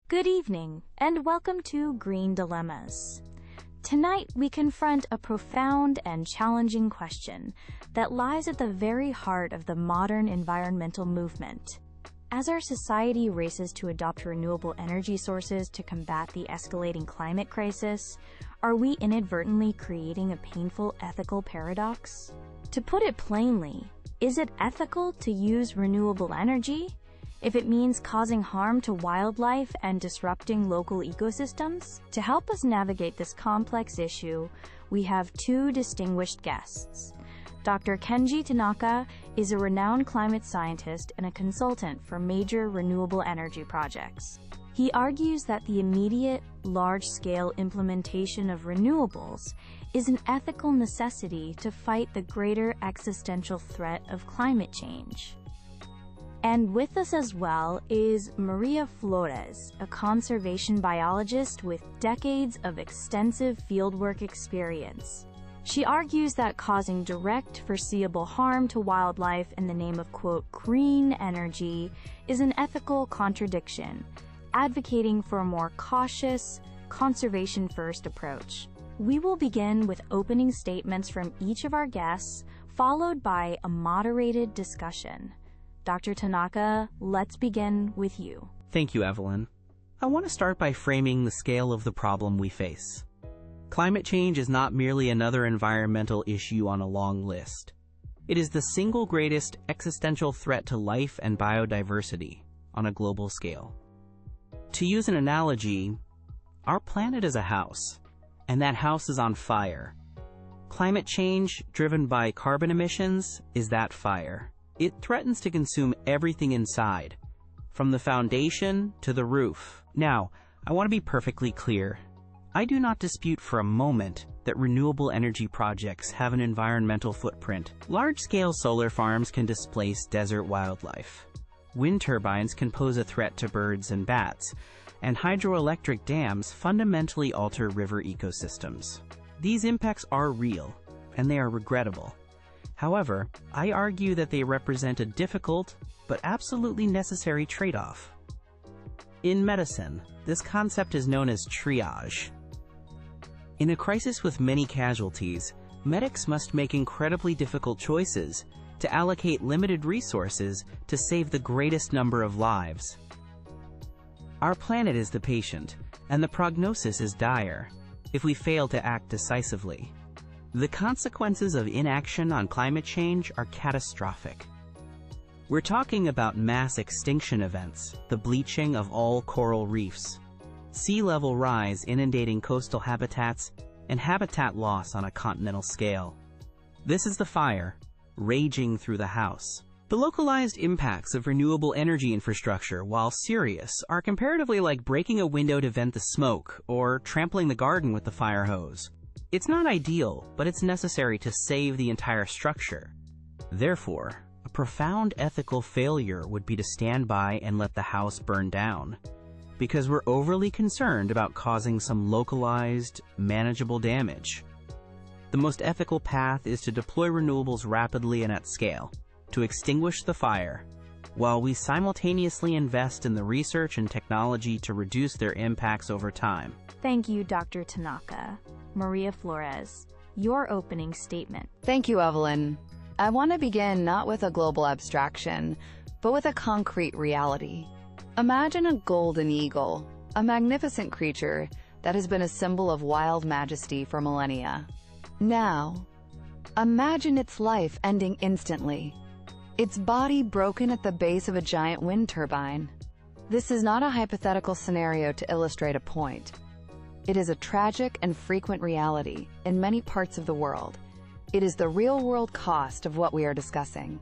Good evening, and welcome to Green Dilemmas. Tonight, we confront a profound and challenging question that lies at the very heart of the modern environmental movement. As our society races to adopt renewable energy sources to combat the escalating climate crisis, are we inadvertently creating a painful ethical paradox? To put it plainly, is it ethical to use renewable energy if it means causing harm to wildlife and disrupting local ecosystems? To help us navigate this complex issue, we have two distinguished guests. Dr. Kenji Tanaka is a renowned climate scientist and a consultant for major renewable energy projects. He argues that the immediate, large-scale implementation of renewables is an ethical necessity to fight the greater existential threat of climate change. And with us as well is Maria Flores, a conservation biologist with decades of extensive fieldwork experience. She argues that causing direct, foreseeable harm to wildlife in the name of, quote, green energy is an ethical contradiction, advocating for a more cautious, conservation-first approach. We will begin with opening statements from each of our guests, followed by a moderated discussion. Dr. Tanaka, let's begin with you. Thank you, Evelyn. I want to start by framing the scale of the problem we face. Climate change is not merely another environmental issue on a long list. It is the single greatest existential threat to life and biodiversity on a global scale. To use an analogy, our planet is a house, and that house is on fire. Climate change, driven by carbon emissions, is that fire. It threatens to consume everything inside, from the foundation to the roof. Now, I want to be perfectly clear. I do not dispute for a moment that renewable energy projects have an environmental footprint. Large-scale solar farms can displace desert wildlife. Wind turbines can pose a threat to birds and bats, and hydroelectric dams fundamentally alter river ecosystems. These impacts are real, and they are regrettable. However, I argue that they represent a difficult, but absolutely necessary trade-off. In medicine, this concept is known as triage. In a crisis with many casualties, medics must make incredibly difficult choices to allocate limited resources to save the greatest number of lives. Our planet is the patient, and the prognosis is dire if we fail to act decisively. The consequences of inaction on climate change are catastrophic. We're talking about mass extinction events, the bleaching of all coral reefs, sea level rise inundating coastal habitats, and habitat loss on a continental scale. This is the fire raging through the house. The localized impacts of renewable energy infrastructure, while serious, are comparatively like breaking a window to vent the smoke or trampling the garden with the fire hose. It's not ideal, but it's necessary to save the entire structure. Therefore, a profound ethical failure would be to stand by and let the house burn down, because we're overly concerned about causing some localized, manageable damage. The most ethical path is to deploy renewables rapidly and at scale, to extinguish the fire, while we simultaneously invest in the research and technology to reduce their impacts over time. Thank you, Dr. Tanaka. Maria Flores, your opening statement. Thank you, Evelyn. I want to begin not with a global abstraction, but with a concrete reality. Imagine a golden eagle, a magnificent creature that has been a symbol of wild majesty for millennia. Now, imagine its life ending instantly, its body broken at the base of a giant wind turbine. This is not a hypothetical scenario to illustrate a point. It is a tragic and frequent reality in many parts of the world. It is the real-world cost of what we are discussing.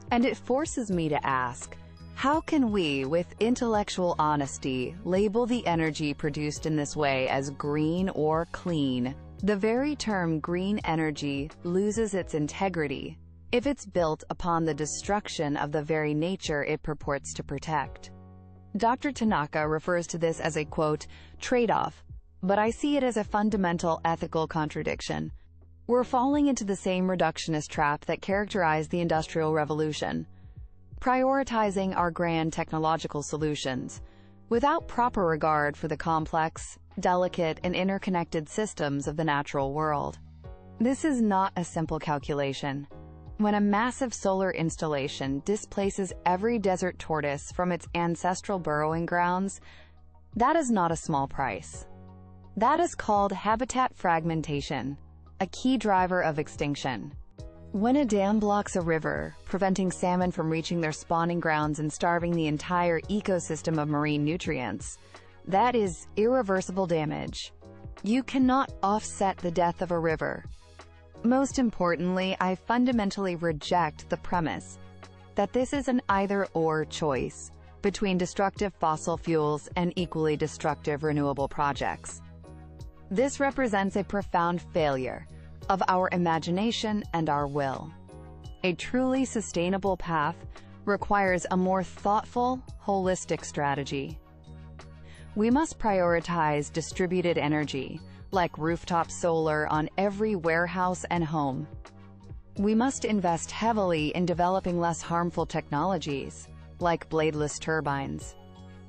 And it forces me to ask, how can we, with intellectual honesty, label the energy produced in this way as green or clean? The very term green energy loses its integrity if it's built upon the destruction of the very nature it purports to protect. Dr. Tanaka refers to this as a, quote, trade-off, but I see it as a fundamental ethical contradiction. We're falling into the same reductionist trap that characterized the Industrial Revolution, prioritizing our grand technological solutions, without proper regard for the complex, delicate, and interconnected systems of the natural world. This is not a simple calculation. When a massive solar installation displaces every desert tortoise from its ancestral burrowing grounds, that is not a small price. That is called habitat fragmentation, a key driver of extinction. When a dam blocks a river, preventing salmon from reaching their spawning grounds and starving the entire ecosystem of marine nutrients, that is irreversible damage. You cannot offset the death of a river. Most importantly, I fundamentally reject the premise that this is an either-or choice between destructive fossil fuels and equally destructive renewable projects. This represents a profound failure of our imagination and our will. A truly sustainable path requires a more thoughtful, holistic strategy. We must prioritize distributed energy, like rooftop solar on every warehouse and home. We must invest heavily in developing less harmful technologies, like bladeless turbines.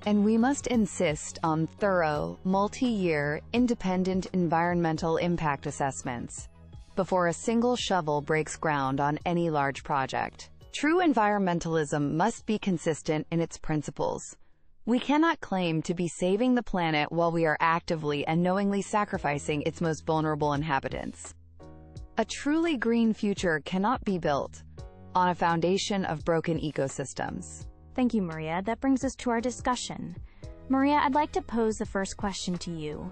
And we must insist on thorough, multi-year, independent environmental impact assessments before a single shovel breaks ground on any large project. True environmentalism must be consistent in its principles. We cannot claim to be saving the planet while we are actively and knowingly sacrificing its most vulnerable inhabitants. A truly green future cannot be built on a foundation of broken ecosystems. Thank you, Maria. That brings us to our discussion. Maria, I'd like to pose the first question to you.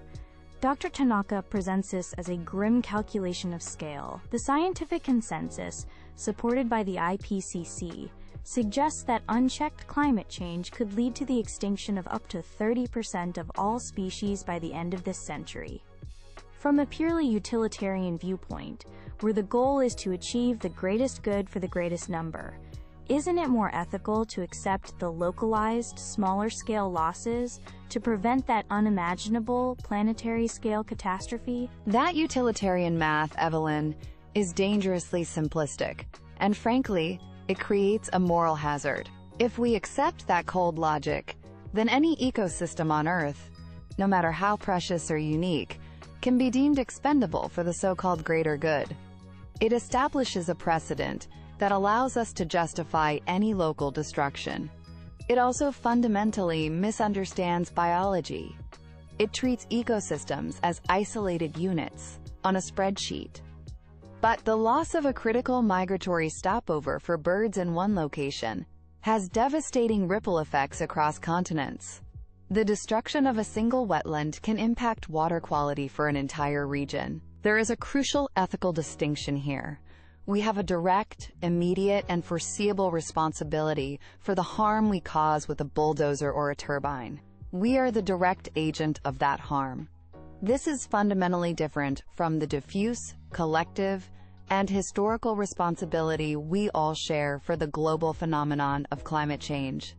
Dr. Tanaka presents this as a grim calculation of scale. The scientific consensus, supported by the IPCC, suggests that unchecked climate change could lead to the extinction of up to 30% of all species by the end of this century. From a purely utilitarian viewpoint, where the goal is to achieve the greatest good for the greatest number, isn't it more ethical to accept the localized, smaller-scale losses to prevent that unimaginable, planetary-scale catastrophe? That utilitarian math, Evelyn, is dangerously simplistic, and frankly, it creates a moral hazard. If we accept that cold logic, then any ecosystem on Earth, no matter how precious or unique, can be deemed expendable for the so-called greater good. It establishes a precedent that allows us to justify any local destruction. It also fundamentally misunderstands biology. It treats ecosystems as isolated units on a spreadsheet. But the loss of a critical migratory stopover for birds in one location has devastating ripple effects across continents. The destruction of a single wetland can impact water quality for an entire region. There is a crucial ethical distinction here. We have a direct, immediate, and foreseeable responsibility for the harm we cause with a bulldozer or a turbine. We are the direct agent of that harm. This is fundamentally different from the diffuse, collective, and historical responsibility we all share for the global phenomenon of climate change.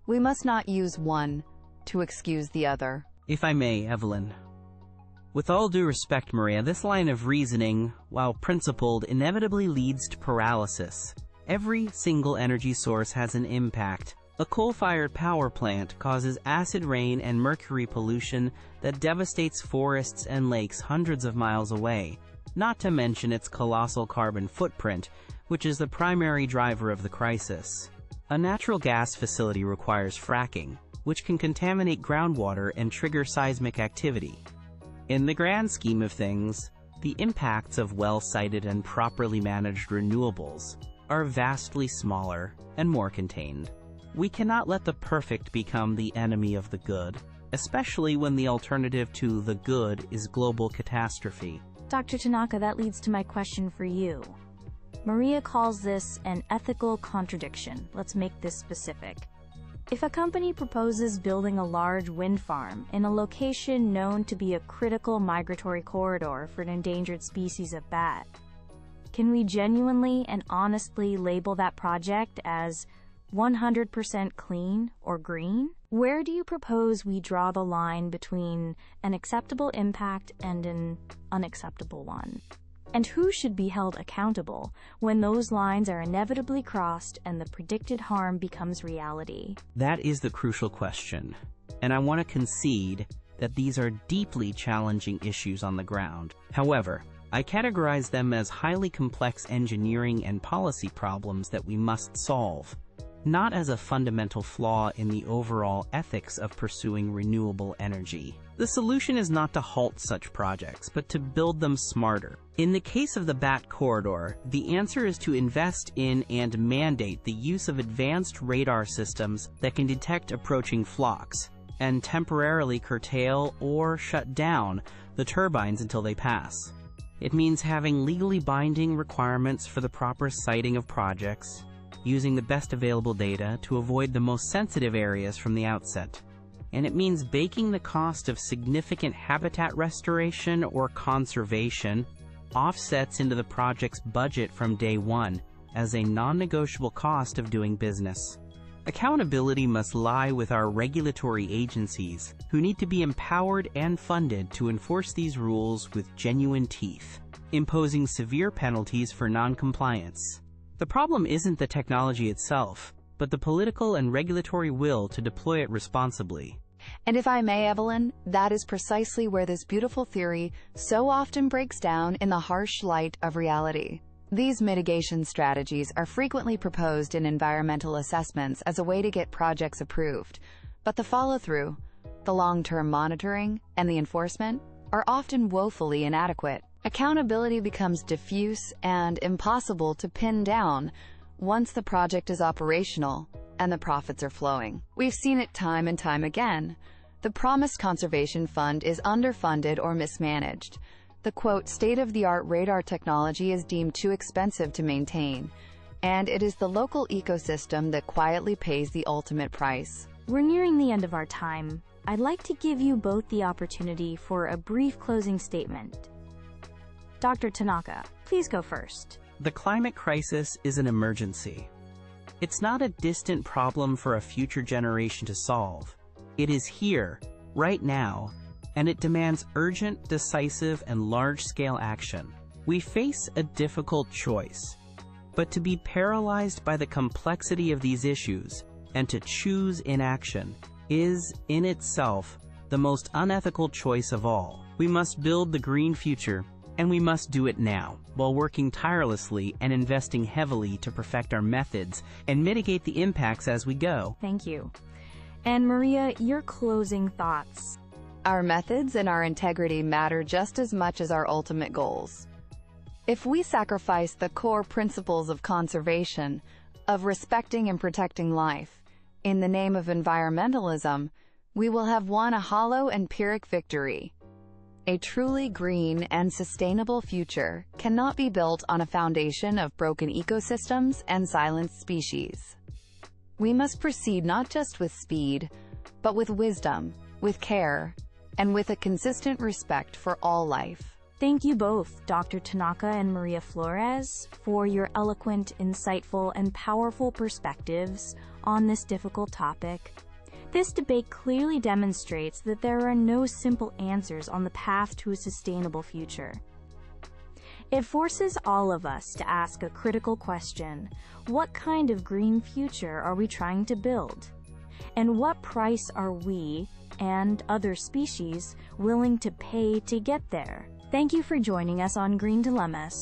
We must not use one to excuse the other. If I may, Evelyn. With all due respect, Maria, this line of reasoning, while principled, inevitably leads to paralysis. Every single energy source has an impact. A coal-fired power plant causes acid rain and mercury pollution that devastates forests and lakes hundreds of miles away, not to mention its colossal carbon footprint, which is the primary driver of the crisis. A natural gas facility requires fracking, which can contaminate groundwater and trigger seismic activity. In the grand scheme of things, the impacts of well-sited and properly managed renewables are vastly smaller and more contained. We cannot let the perfect become the enemy of the good, especially when the alternative to the good is global catastrophe. Dr. Tanaka, that leads to my question for you. Maria calls this an ethical contradiction. Let's make this specific. If a company proposes building a large wind farm in a location known to be a critical migratory corridor for an endangered species of bat, can we genuinely and honestly label that project as 100% clean or green? Where do you propose we draw the line between an acceptable impact and an unacceptable one? And who should be held accountable when those lines are inevitably crossed and the predicted harm becomes reality? That is the crucial question, and I want to concede that these are deeply challenging issues on the ground. However, I categorize them as highly complex engineering and policy problems that we must solve, not as a fundamental flaw in the overall ethics of pursuing renewable energy. The solution is not to halt such projects, but to build them smarter. In the case of the BAT corridor, the answer is to invest in and mandate the use of advanced radar systems that can detect approaching flocks and temporarily curtail or shut down the turbines until they pass. It means having legally binding requirements for the proper siting of projects, using the best available data to avoid the most sensitive areas from the outset. And it means baking the cost of significant habitat restoration or conservation offsets into the project's budget from day one as a non-negotiable cost of doing business. Accountability must lie with our regulatory agencies, who need to be empowered and funded to enforce these rules with genuine teeth, imposing severe penalties for non-compliance. The problem isn't the technology itself, but the political and regulatory will to deploy it responsibly. And if I may, Evelyn, that is precisely where this beautiful theory so often breaks down in the harsh light of reality. These mitigation strategies are frequently proposed in environmental assessments as a way to get projects approved, but the follow-through, the long-term monitoring, and the enforcement are often woefully inadequate. Accountability becomes diffuse and impossible to pin down once the project is operational and the profits are flowing. We've seen it time and time again. The promised conservation fund is underfunded or mismanaged. The quote, state-of-the-art radar technology is deemed too expensive to maintain, and it is the local ecosystem that quietly pays the ultimate price. We're nearing the end of our time. I'd like to give you both the opportunity for a brief closing statement. Dr. Tanaka, please go first. The climate crisis is an emergency. It's not a distant problem for a future generation to solve. It is here, right now, and it demands urgent, decisive, and large-scale action. We face a difficult choice, but to be paralyzed by the complexity of these issues and to choose inaction is, in itself, the most unethical choice of all. We must build the green future, and we must do it now, while working tirelessly and investing heavily to perfect our methods and mitigate the impacts as we go. Thank you. And Maria, your closing thoughts. Our methods and our integrity matter just as much as our ultimate goals. If we sacrifice the core principles of conservation, of respecting and protecting life, in the name of environmentalism, we will have won a hollow and Pyrrhic victory. A truly green and sustainable future cannot be built on a foundation of broken ecosystems and silenced species. We must proceed not just with speed, but with wisdom, with care, and with a consistent respect for all life. Thank you both, Dr. Tanaka and Maria Flores, for your eloquent, insightful, and powerful perspectives on this difficult topic. This debate clearly demonstrates that there are no simple answers on the path to a sustainable future. It forces all of us to ask a critical question: what kind of green future are we trying to build? And what price are we and other species willing to pay to get there? Thank you for joining us on Green Dilemmas.